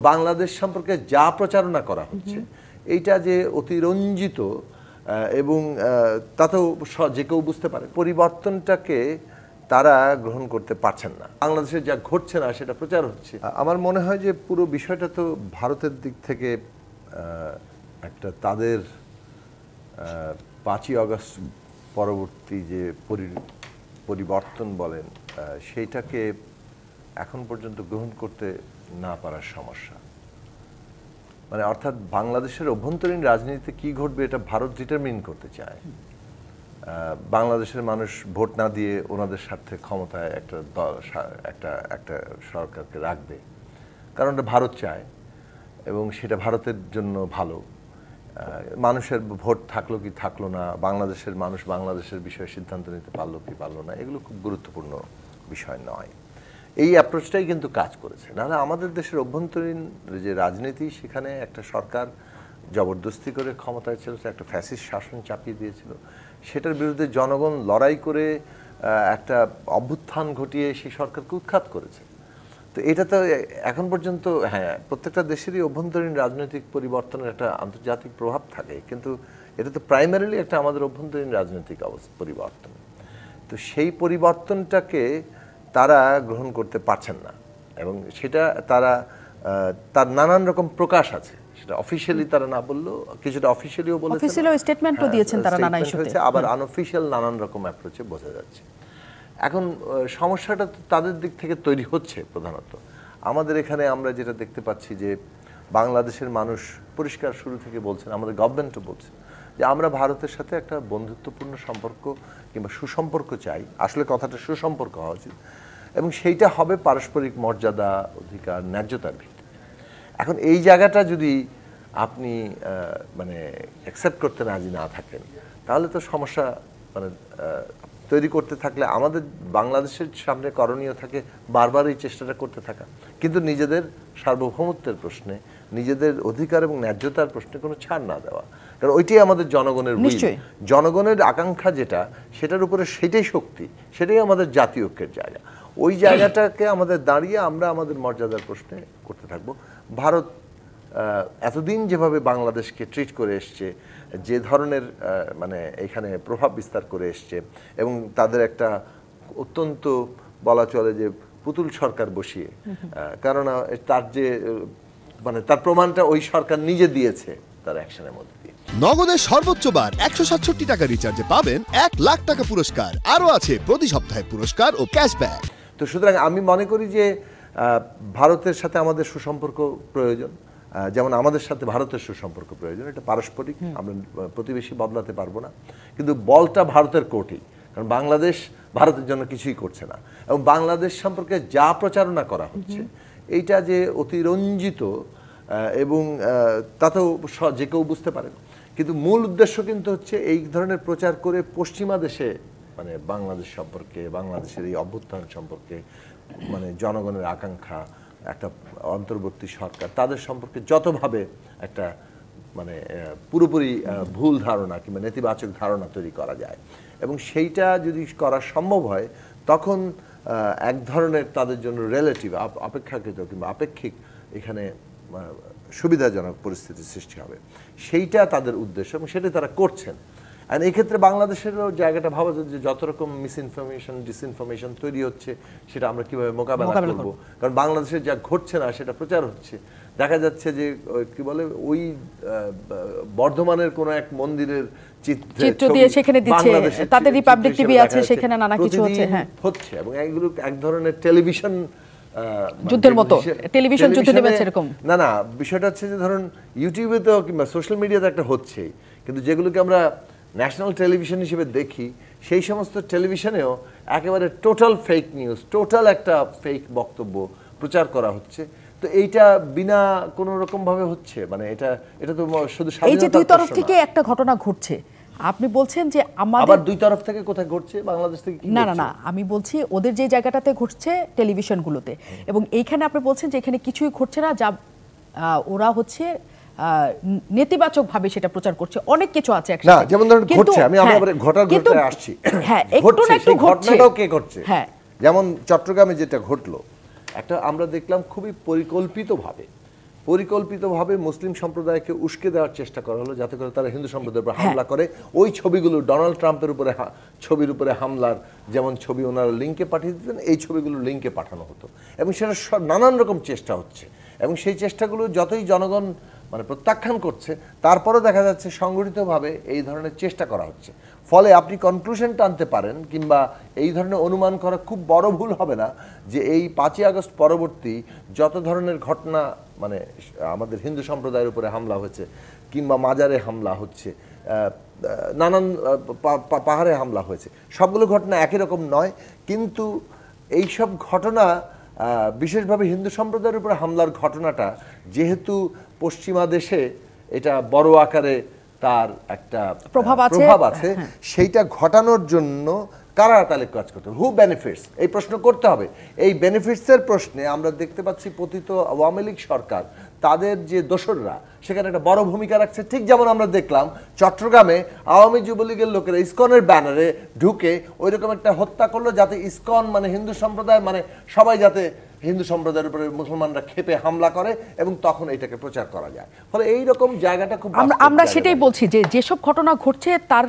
বাংলাদেশ সম্পর্কে যা প্রচারণা করা হচ্ছে এইটা যে অতিরঞ্জিত এবং তাতেও যে কেউ বুঝতে পারে পরিবর্তনটাকে তারা গ্রহণ করতে পারছেন না। বাংলাদেশে যা ঘটছে না সেটা প্রচার হচ্ছে। আমার মনে হয় যে পুরো বিষয়টা তো ভারতের দিক থেকে একটা তাদের 5ই আগস্ট পরবর্তী যে পরিবর্তন বলেন সেইটাকে এখন পর্যন্ত গ্রহণ করতে না পারার সমস্যা। মানে অর্থাৎ বাংলাদেশের অভ্যন্তরীণ রাজনীতিতে কি ঘটবে এটা ভারত ডিটারমিন করতে চায়। বাংলাদেশের মানুষ ভোট না দিয়ে ওনাদের স্বার্থে ক্ষমতায় একটা দল একটা সরকারকে রাখবে, কারণ এটা ভারত চায় এবং সেটা ভারতের জন্য ভালো। মানুষের ভোট থাকলো কি থাকলো না, বাংলাদেশের মানুষ বাংলাদেশের বিষয়ে সিদ্ধান্ত নিতে পারলো কি পারলো না, এগুলো খুব গুরুত্বপূর্ণ বিষয় নয়। এই অ্যাপ্রোচটাই কিন্তু কাজ করেছে। নাহলে আমাদের দেশের অভ্যন্তরীণ যে রাজনীতি, সেখানে একটা সরকার জবরদস্তি করে ক্ষমতায় ছিল, একটা ফ্যাসিস্ট শাসন চাপিয়ে দিয়েছিল, সেটার বিরুদ্ধে জনগণ লড়াই করে একটা অভ্যুত্থান ঘটিয়ে সেই সরকারকে উৎখাত করেছে। তো এটা তো এখন পর্যন্ত প্রত্যেকটা দেশেরই অভ্যন্তরীণ রাজনৈতিক পরিবর্তনের একটা আন্তর্জাতিক প্রভাব থাকে, কিন্তু এটা তো প্রাইমারিলি একটা আমাদের অভ্যন্তরীণ রাজনৈতিক পরিবর্তন। তো সেই পরিবর্তনটাকে তারা গ্রহণ করতে পারছেন না এবং সেটা তার নানান রকম প্রকাশ আছে। সেটা অফিশিয়ালি তারা না বললেও কিছুটা অফিশিয়ালিও বলেছেন, অফিশিয়ালি স্টেটমেন্টও দিয়েছেন তারা নানা ইস্যুতে, আবার আনঅফিশিয়াল নানান রকম অ্যাপ্রোচে বোঝা যাচ্ছে। এখন সমস্যাটা তো তাদের দিক থেকে তৈরি হচ্ছে প্রধানত। আমাদের এখানে আমরা যেটা দেখতে পাচ্ছি যে বাংলাদেশের মানুষ পরিষ্কার শুরু থেকে বলছেন, আমাদের গভর্নমেন্টও বলছে যে আমরা ভারতের সাথে একটা বন্ধুত্বপূর্ণ সম্পর্ক কিংবা সুসম্পর্ক চাই। আসলে কথাটা সুসম্পর্ক হওয়া উচিত এবং সেইটা হবে পারস্পরিক মর্যাদা, অধিকার, ন্যায্যতার ভিত্তিতে। এখন এই জায়গাটা যদি আপনি মানে অ্যাকসেপ্ট করতে রাজি না থাকেন, তাহলে তো সমস্যা মানে তৈরি করতে থাকলে আমাদের বাংলাদেশের সামনে করণীয় থাকে বারবার এই চেষ্টাটা করতে থাকা, কিন্তু নিজেদের সার্বভৌমত্বের প্রশ্নে, নিজেদের অধিকার এবং ন্যায্যতার প্রশ্নে কোনো ছাড় না দেওয়া। কারণ ওইটাই আমাদের জনগণের জনগণের আকাঙ্ক্ষা যেটা, সেটার উপরে সেটাই শক্তি, সেটাই আমাদের জাতীয় ঐক্যের জায়গা। ওই জায়গাটাকে আমাদের দাঁড়িয়ে আমরা আমাদের মর্যাদার প্রশ্নে করতে থাকবো। ভারত এতদিন যেভাবে বাংলাদেশকে ট্রিট করে এসছে, যে ধরনের মানে এখানে প্রভাব বিস্তার করে এসছে এবং তাদের একটা অত্যন্ত বলা চলে যে পুতুল সরকার বসিয়ে, কারণ তার যে মানে তার প্রমাণটা ওই সরকার নিজে দিয়েছে তার অ্যাকশনের মধ্যে দিয়ে। নগদের সর্বোচ্চ বার 167 টাকা রিচার্জে পাবেন 1 লাখ টাকা পুরস্কার, আরও আছে প্রতি সপ্তাহে পুরস্কার ও ক্যাশব্যাক। তো সুতরাং আমি মনে করি যে ভারতের সাথে আমাদের সুসম্পর্ক প্রয়োজন, যেমন আমাদের সাথে ভারতের সুসম্পর্ক প্রয়োজন। এটা পারস্পরিক, আমরা প্রতিবেশী বদলাতে পারবো না, কিন্তু বলটা ভারতের কোর্টেই, কারণ বাংলাদেশ ভারতের জন্য কিছুই করছে না। এবং বাংলাদেশ সম্পর্কে যা প্রচারণা করা হচ্ছে এইটা যে অতিরঞ্জিত এবং তাতেও যে কেউ বুঝতে পারেন, কিন্তু মূল উদ্দেশ্য কিন্তু হচ্ছে এই ধরনের প্রচার করে পশ্চিমা দেশে মানে বাংলাদেশ সম্পর্কে, বাংলাদেশের এই অভ্যুত্থান সম্পর্কে, মানে জনগণের আকাঙ্ক্ষা, একটা অন্তর্বর্তী সরকার, তাদের সম্পর্কে যতভাবে একটা মানে পুরোপুরি ভুল ধারণা কিংবা নেতিবাচক ধারণা তৈরি করা যায়, এবং সেইটা যদি করা সম্ভব হয়, তখন এক ধরনের তাদের জন্য রিলেটিভ অপেক্ষাকৃত কিংবা আপেক্ষিক এখানে সুবিধাজনক পরিস্থিতির সৃষ্টি হবে। সেইটা তাদের উদ্দেশ্য এবং সেটাই তারা করছেন। আর এই ক্ষেত্রে বাংলাদেশেরও জায়গাটা ভাবা যায় যে যত রকম মিসইনফরমেশন, ডিসইনফরমেশন তৈরি হচ্ছে, সেটা আমরা কিভাবে মোকাবেলা করব। কারণ বাংলাদেশে যা ঘটছে না সেটা প্রচার হচ্ছে। দেখা যাচ্ছে যে কি বলে, ওই বর্ধমানের কোন এক মন্দিরের চিত্র দিয়ে সেখানে দিচ্ছে, তাদের রিপাবলিক টিভি আছে, সেখানে নানা কিছু হচ্ছে এবং এগুলো এক ধরনের টেলিভিশন যুদ্ধের মতো, টেলিভিশন যুদ্ধ নেমেছে এরকম না। বিষয়টা হচ্ছে যে ধরুন ইউটিউবে তো কিংবা সোশ্যাল মিডিয়াতে একটা হচ্ছেই, কিন্তু যেগুলোকে আমরা ন্যাশনাল টেলিভিশন হিসেবে দেখি, সেই সমস্ত টেলিভিশনেও একেবারে টোটাল ফেক নিউজ, টোটাল একটা ফেক বক্তব্য প্রচার করা হচ্ছে। তো এইটা বিনা কোনো রকম ভাবে হচ্ছে, মানে এটা তো শুধু এই যে দুই তরফ থেকে একটা ঘটনা ঘটছে, আপনি বলছেন যে আবার দুই তরফ থেকে কোথায় ঘটছে, বাংলাদেশ থেকে কি? না, আমি বলছি ওদের যে জায়গাটাতে ঘটছে টেলিভিশনগুলোতে, এবং এইখানে আপনি বলছেন যে এখানে কিছুই ঘটছে না, যা ওরা হচ্ছে নেতিবাচক ভাবে সেটা প্রচার করছে, অনেক কিছু আছে একসাথে। না, যেমন ধরুন ঘটছে, আমি আবার ঘটার ঘটনায় আসছি। হ্যাঁ, একটু না একটু ঘটছে, ঘটনাটাও কে করছে? যেমন চট্টগ্রামে যেটা ঘটলো, একটা আমরা দেখলাম খুবই পরিকল্পিতভাবে পরিকল্পিতভাবে মুসলিম সম্প্রদায়কে উস্কে দেওয়ার চেষ্টা করা হলো যাতে করে তারা হিন্দু সম্প্রদায়ের উপর হামলা করে। ওই ছবিগুলো ডোনাল্ড ট্রাম্পের উপরে ছবির উপরে হামলার যেমন ছবি ওনারা লিঙ্কে পাঠিয়ে দিতেন, এই ছবিগুলো লিঙ্কে পাঠানো হতো এবং সেটা নানান রকম চেষ্টা হচ্ছে এবং সেই চেষ্টাগুলো যতই জনগণ মানে প্রত্যাখ্যান করছে তারপরেও দেখা যাচ্ছে সংগঠিতভাবে এই ধরনের চেষ্টা করা হচ্ছে। ফলে আপনি কনক্লুশন টানতে পারেন কিংবা এই ধরনের অনুমান করা খুব বড় ভুল হবে না যে এই 5ই আগস্ট পরবর্তী যত ধরনের ঘটনা মানে আমাদের হিন্দু সম্প্রদায়ের উপরে হামলা হয়েছে কিংবা মাজারে হামলা হচ্ছে, নানান পাহাড়ে হামলা হয়েছে, সবগুলো ঘটনা একই রকম নয়, কিন্তু এইসব ঘটনা বিশেষভাবে হিন্দু সম্প্রদায়ের উপরে হামলার ঘটনাটা যেহেতু পশ্চিমা দেশে এটা বড় আকারে তার একটা প্রভাব আছে, সেইটা ঘটানোর জন্য কারা তাহলে কাজ করতে হবে, হু বেনিফিটস, এই প্রশ্ন করতে হবে। এই বেনিফিটসের প্রশ্নে আমরা দেখতে পাচ্ছি পতিত আওয়ামী লীগ সরকার তাদের যে দোসররা সেখানে একটা বড় ভূমিকা রাখছে। ঠিক যেমন আমরা দেখলাম চট্টগ্রামে আওয়ামী যুবলীগের লোকেরা ইসকনের ব্যানারে ঢুকে ওই রকম একটা হত্যা করলো যাতে ইসকন মানে হিন্দু সম্প্রদায় মানে সবাই যাতে হিন্দু সম্প্রদায়ের উপরে মুসলমানরা ক্ষেপে হামলা করে এবং তখন এটাকে প্রচার করা যায়। ফলে এই রকম জায়গাটা খুব আমরা সেটাই বলছি যে যেসব ঘটনা ঘটছে তার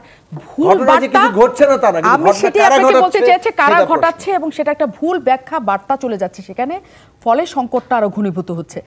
ভুল বার্তা কিছু ঘটছে না তা না, আমি সেটাই আপনাকে বলতে চাইছি কারা ঘটাচ্ছে এবং সেটা একটা ভুল ব্যাখ্যা বার্তা চলে যাচ্ছে সেখানে, ফলে সংকটটা আরো ঘনীভূত হচ্ছে।